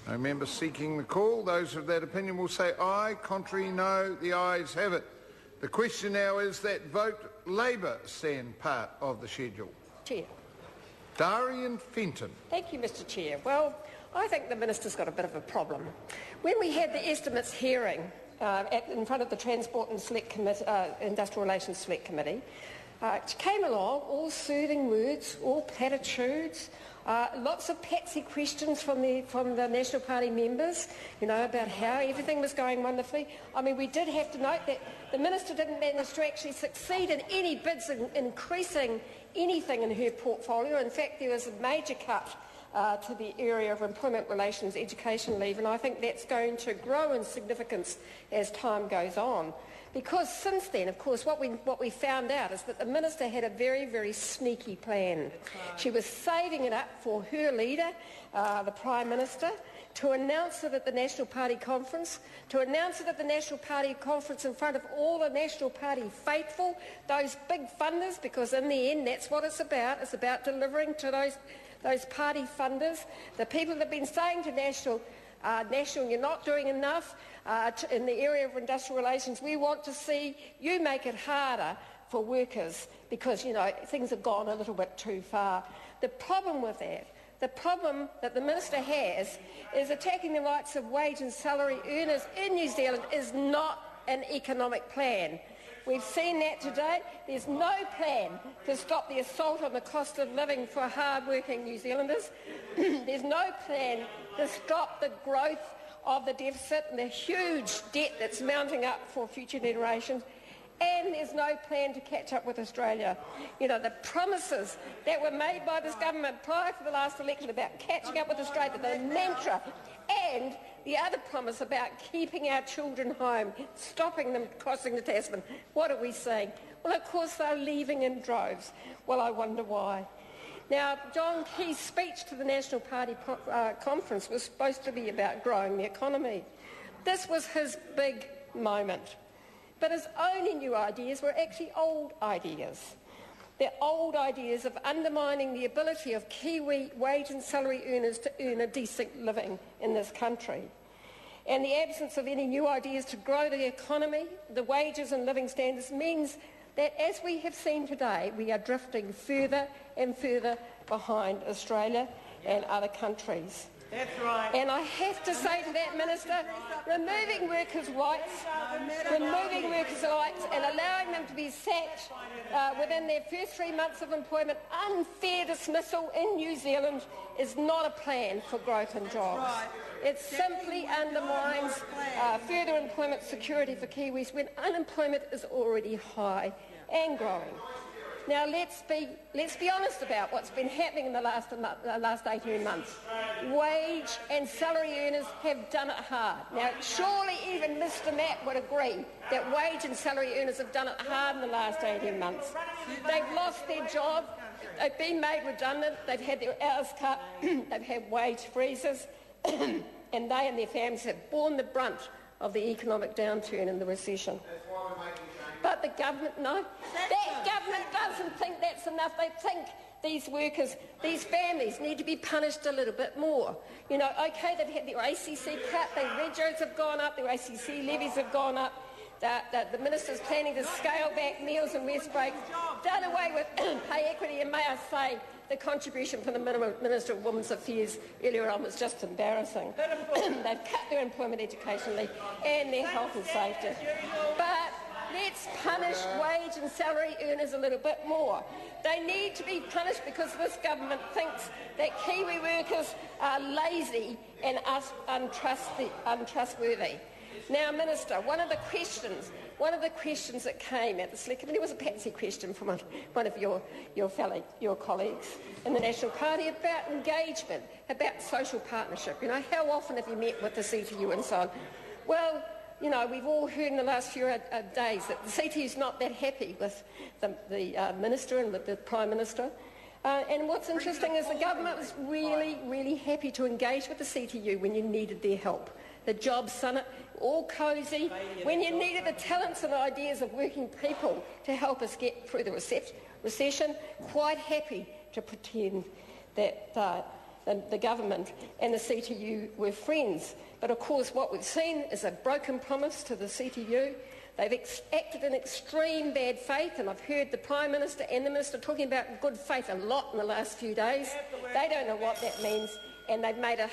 No member seeking the call. Those of that opinion will say aye. Contrary, no. The ayes have it. The question now is that vote Labour stand part of the schedule. Chair. Darian Fenton. Thank you, Mr Chair. Well, I think the Minister's got a bit of a problem. When we had the estimates hearing in front of the Transport and Industrial Relations Select Committee, it came along, all soothing words, all platitudes, lots of patsy questions from the National Party members, about how everything was going wonderfully. I mean, we did have to note that the Minister didn't manage to actually succeed in any bids in increasing anything in her portfolio. In fact, there was a major cut to the area of employment relations, education leave, and I think that's going to grow in significance as time goes on. Because since then, of course, what we found out is that the Minister had a very, very sneaky plan. She was saving it up for her leader, the Prime Minister, to announce it at the National Party conference, in front of all the National Party faithful, those big funders, because in the end that's what it's about. It's about delivering to those party funders, the people that have been saying to National, you're not doing enough in the area of industrial relations. We want to see you make it harder for workers because, things have gone a little bit too far. The problem with that, the problem that the Minister has is attacking the rights of wage and salary earners in New Zealand is not an economic plan. We've seen that today. There's no plan to stop the assault on the cost of living for hard-working New Zealanders. There's no plan to stop the growth of the deficit and the huge debt that's mounting up for future generations. And there's no plan to catch up with Australia. The promises that were made by this government prior to the last election about catching up with Australia, the mantra, and the other promise about keeping our children home, stopping them crossing the Tasman. What are we seeing? Well, of course, they're leaving in droves. Well, I wonder why. Now, John Key's speech to the National Party conference was supposed to be about growing the economy. This was his big moment. But his only new ideas were actually old ideas. They're old ideas of undermining the ability of Kiwi wage and salary earners to earn a decent living in this country. And the absence of any new ideas to grow the economy, the wages and living standards means that, as we have seen today, we are drifting further and further behind Australia and other countries. That's right. And I have to say to that Minister, removing workers' rights and allowing them to be sacked within their first 3 months of employment, unfair dismissal in New Zealand, is not a plan for growth and jobs. It simply undermines further employment security for Kiwis when unemployment is already high and growing. Now, let's be honest about what's been happening in the last 18 months. Wage and salary earners have done it hard. Now, surely even Mr Matt would agree that wage and salary earners have done it hard in the last 18 months. They've lost their job, they've been made redundant, they've had their hours cut, they've had wage freezes, and they and their families have borne the brunt of the economic downturn and the recession. But the government, no. That government doesn't think that's enough. They think these workers, these families need to be punished a little bit more. OK, they've had their ACC cut, their regos have gone up, their ACC levies have gone up. The Minister's planning to scale back meals and rest breaks, done away with pay equity, and may I say, the contribution from the Minister of Women's Affairs earlier on was just embarrassing. They've cut their employment education leave and their health and safety. But let's punish wage and salary earners a little bit more. They need to be punished because this government thinks that Kiwi workers are lazy and untrustworthy. Now, Minister, one of the questions that came at the Select Committee was a patsy question from one of your colleagues in the National Party about engagement, about social partnership. How often have you met with the CTU and so on? Well, we've all heard in the last few days that the CTU is not that happy with the Minister and with the Prime Minister. And what's interesting is the government was really, really happy to engage with the CTU when you needed their help. The Jobs Summit, all cosy, when you needed the talents and ideas of working people to help us get through the recession, quite happy to pretend that the government and the CTU were friends. But of course what we've seen is a broken promise to the CTU. They've acted in extreme bad faith, and I've heard the Prime Minister and the Minister talking about good faith a lot in the last few days. They don't know what that means, and they've made a